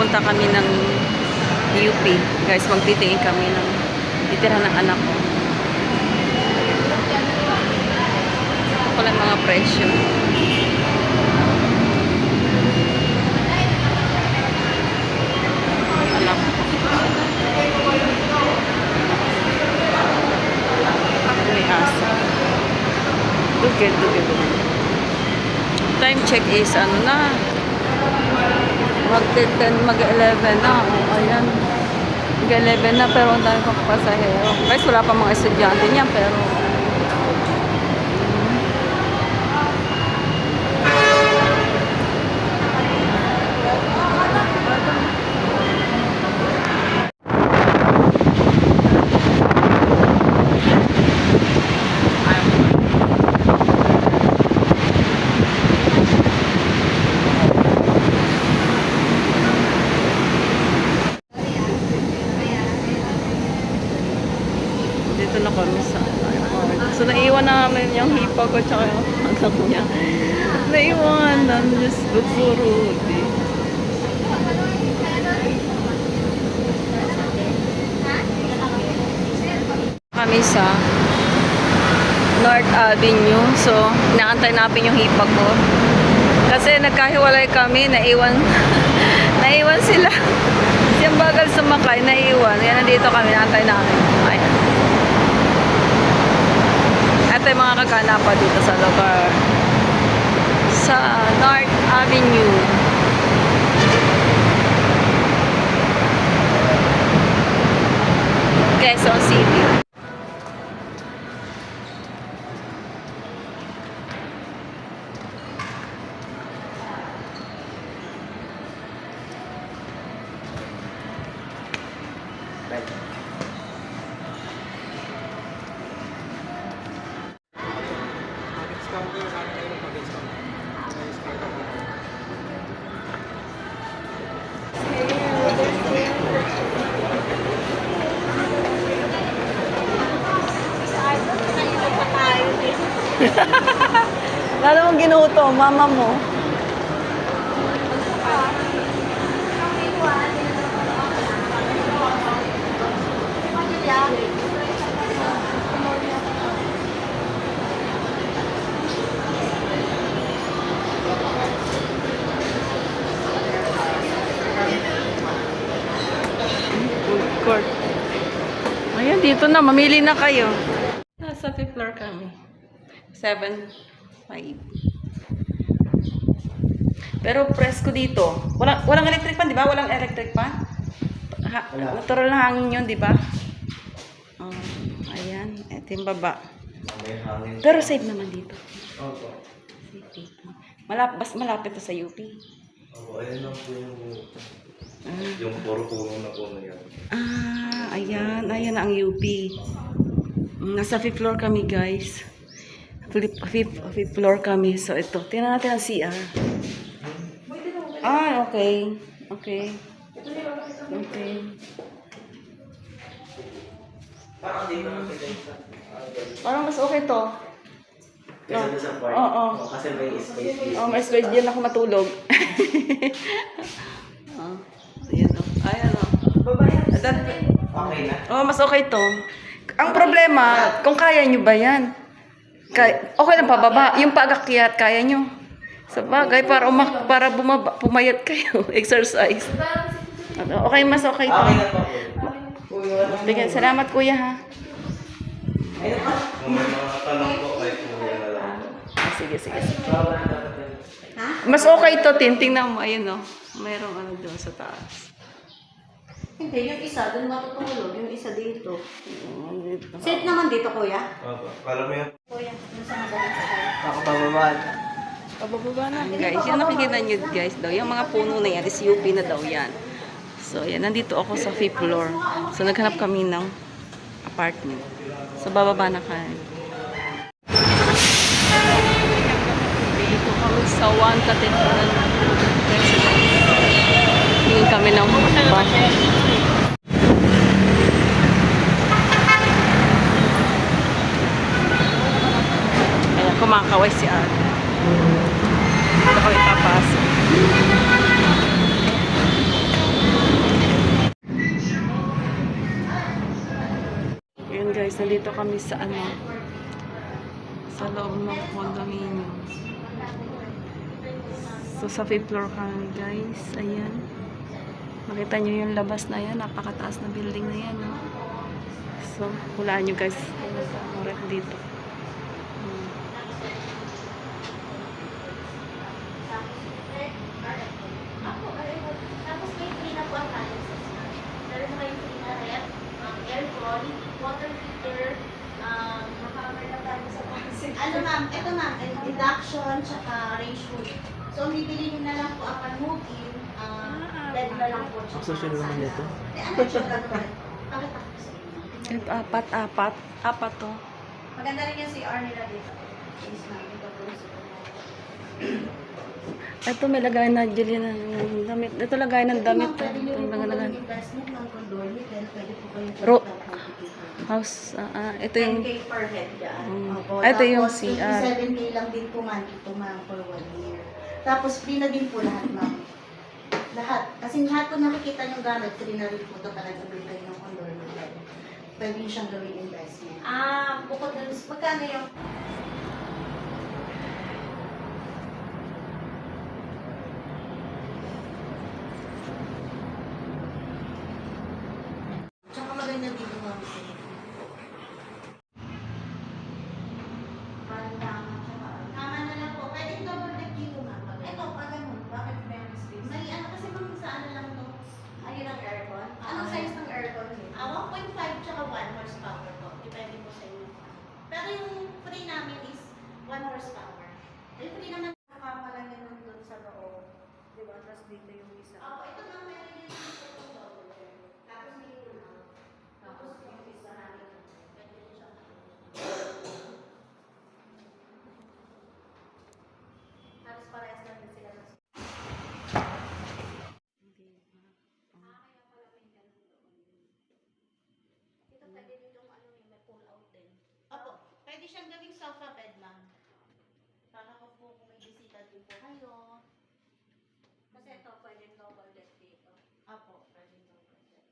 pupunta kami ng UP. Guys, magtitingin kami ng titira ng anak ko. Ito pala yung mga presyo. Anak ko. May asa. Duged. Time check is ano na. Mag-10, mag-11 na. O, ayan. Mag-11 na pero ang dami pang pasahero. Guys, wala pa mga estudyante niya pero dito na kami sa airport. So, naiwan namin yung hipa ko tsaka yung anak niya. Naiwan na. Diyos ko, Rudy. Kami sa North Avenue. So, inaantay namin yung hipa ko. Kasi nagkahiwalay kami. Naiwan. Naiwan sila. Siyang bagal sumakay. Naiwan. Yan, nandito kami. Inaantay namin. Ayan. Ito yung mga kaganapan dito sa lugar sa North Avenue. Quezon City. Lalo mong ginuto, mama mo. Food court. Ayan, dito na. Mamili na kayo. Nasa 5th floor kami. 7.5. Pero presko dito. Walang electric fan, di ba? Walang electric fan? Natural na hangin yun, di ba? Oh, ayan. Ito yung baba. Pero safe naman dito. Safe dito. Malapit to sa UP. Ayan lang po yung puro puno na puno yan. Ayan. Ayan ang UP. Nasa 5th floor kami, guys. 5th floor kami. So, ito. Tingnan natin ang CR. Okay. Okay. Parang mas okay to. Kasi sa park. Oo. Kasi may space dito. May space diyan ako matulog. Ayan o. Ayan o. Okay na? Mas okay to. Ang problema, kung kaya nyo ba yan? Okay lang pababa. Yung pag-akyat, kaya nyo. Sa bagay, para pumayat kayo. Exercise. Okay, mas okay to. Okay na po. Bigyan, salamat kuya ha. Kung may mga tanong po, kahit kuya na lang. Sige. Mas okay to, tingnan mo. Ayun o. Mayroong ano doon sa taas. Hindi, yung isa doon matutulog, yung isa dito. Dito. Safe naman dito, kuya. Opo. Alam mo yan? Kuya, yung sa magaling sa kayo. Ako pababaan. Pababa na guys. Yung nakikita nyo guys daw. Yung mga puno na yan is UP na daw yan. So yan. Nandito ako sa 5th floor. So naghanap kami ng apartment. So bababa na kami. Dito kami sa 1 Cathedral Residence. Tingin kami ng bahay. Ayan, kumakaway si ate. Dito ko ipapasok. nandito kami sa ano, sa loob ng condominium. So, sa 5th floor kami, guys. Ayan. Makita nyo yung labas na yan. Napakataas na building na yan. No? So, hulaan nyo, guys. Mura dito. Tapos may free na po ang analysis. Meron na kayong free na rep, aircon, water heater, makakamay na tayo sa pansin. Ano ma'am, ito ma'am, deduction, tsaka ratio. So, bibili nyo na lang po upon move-in, bed na lang po. Social naman nito? Ano siya gagawin? Pakita ko sa inyo. Apat to. Maganda rin yung CR nila dito. Is na, ito po yung Ito may lagay na Julie ng damit. Ito lagay ng damit. Pwede nyo Ito rin po mga lagay. gawin investment ng condormi, then pwede po kayong Ro- check House. Ito yung 10K per head dyan. Opo. Ito yung Tapos, CR. 87K lang din po man ito ma'am for 1 year. Tapos free na din po lahat ma'am. Lahat. Kasi lahat po nakikita nyo gamit, free na rin po ito talaga bili kayo ng condormi. Pwede nyo siyang gawing investment. Bukod dun, magkano yung tsaka maganda dito ma'am. Tama na lang po. Pwede double deck dito ma'am. Ito, pag ganun. Bakit meron space? May ano kasi ma'am sa ano lang to. Ayun ang aircon. Anong size ng aircon? 1.5 tsaka 1 horsepower po. Depende po sa inyo. Pero yung free namin is 1 horsepower. Yung free naman nakapa lang yan doon sa loob. Diba? Tapos dito yung isa. Opo, ito ma'am meron yung dito yung double deck. Tapos dito na. Tapos yung isa namin. Pwede po siya. Halos parehas lang din sila ng ito pwede ditong ano may pull out din. Opo, pwede siyang gawing sofa bed ma'am. Para kung may bisita din po kayo. Kasi ito pwede double deck dito. Opo, pwede double deck.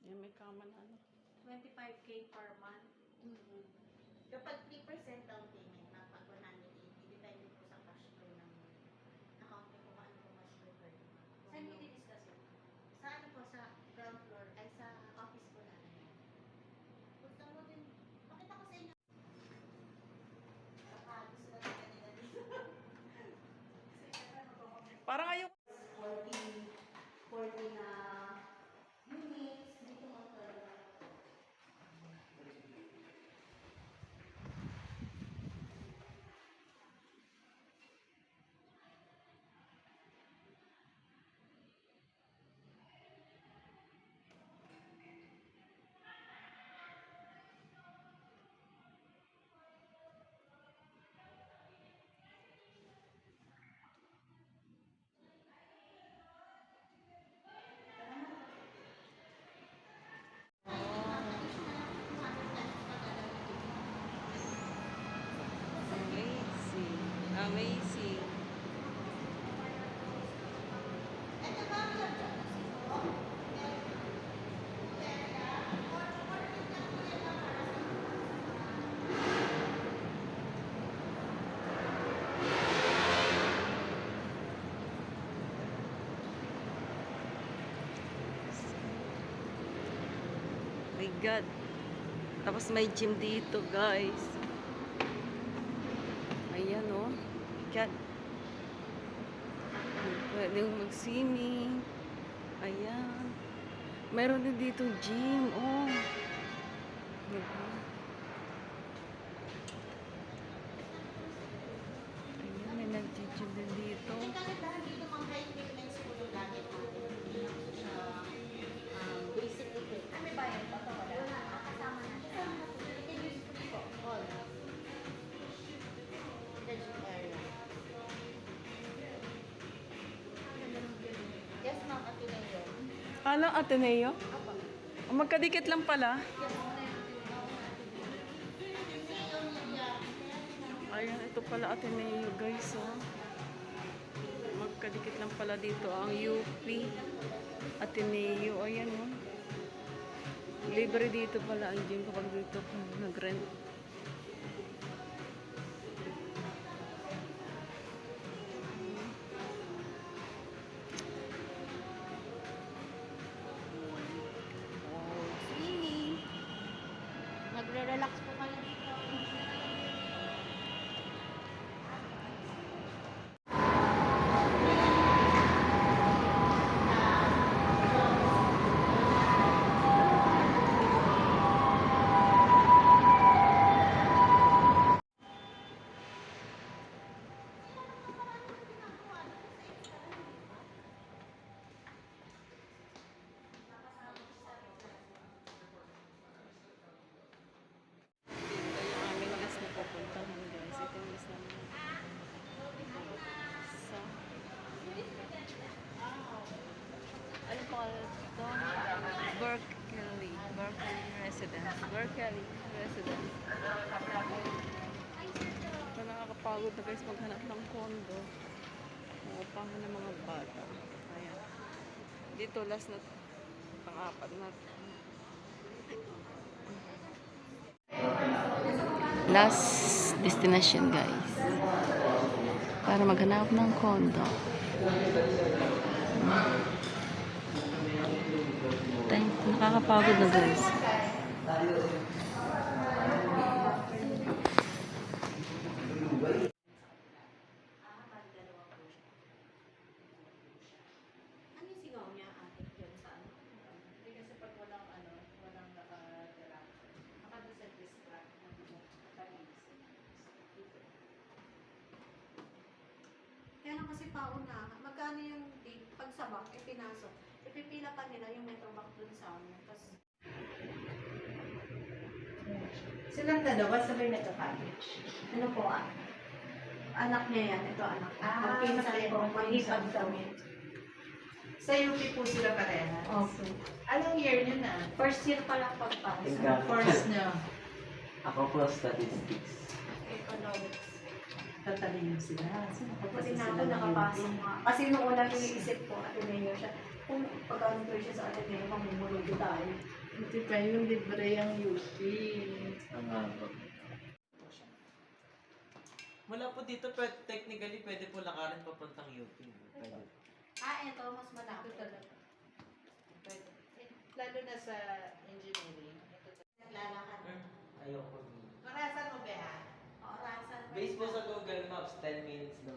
Yan, may kama na ano. 25K per month. Kapag 3% down payment na pag 180, depende po sa cash flow ng account ko kung ano po mas prefer nyo. Saan nyo di-discuss yun? Sa ano po, sa ground floor, ay sa office po natin. Punta mo din, pakita ko sa inyo. Gusto na kanila dito. Parang ayaw. 40 na units, dito mo talaga. Amazing. Amazing. My God. Tapos may gym dito, guys. Ayan, oh. God. Pwede mag-swimming. Ayan. Mayroon din dito gym, oh. Diba? Ayan, may nag-gym din dito. Kahit dahil dito mga high maintenance po yung gamit natin. Hindi lang po siya basic equipment. Ano ba yun? Baka wala? Wala. Kasama na siya. You can use free po. All. The gym area. Yes, ma'am. Ateneo. Ano, Ateneo? Apa. Magkadikit lang pala. Ayan, ito pala Ateneo, guys, oh. Magkadikit lang pala dito ang UP. Ateneo, ayan oh. Libre dito pala ang gym kapag dito ka nag-rent. Oh, swimming. Nagre-relax po kayo dito. Ito yung aming mas napupuntahan guys. Ito yung mas namin. Sa... Ano pa ito? Berkeley. Berkeley Residence. Berkeley Residence. Ito nakakapagod na guys maghanap ng condo. Uupahan ng mga bata. Ayan. Dito last na pang-apat na last destination guys para maghanap ng condo. Nakakapagod na guys. Ano yung sigaw niya ate dyan sa ano? Hindi kasi pag walang nakadira, nakadescent distract, nakalinis. Kaya lang kasi pauna, magkano yung date, pag sa bank, pinasok, ipipila pa nila yung Metrobank dun sa amin. Tapos, Silang dalawa sabay nagka-college. ano po anak niya yan, ito anak. Ah, Magpinsan okay. po, maghipag kami. Sa UP po sila parehas. Okay. Anong year nyo na? First year pa lang pagpasok. Ikaw. Course nyo? Ako po statistics. Economics. Tatalino sila. So, Pati na ako nakapasok nga. Kasi nung unang iniisip ko, Ateneo siya. Kung pagkano siya sa Ateneo, mamumulo tayo. Hindi pa yung libre ang UP. Ang haba. Mula po dito, technically, pwede po lakarin papuntang UP. Pwede. Ito, mas malapit talaga. Pwede. Lalo na sa engineering. Naglalakad. Ayoko. Marasan mo ba? Orasan. Based po sa Google Maps, 10 minutes daw.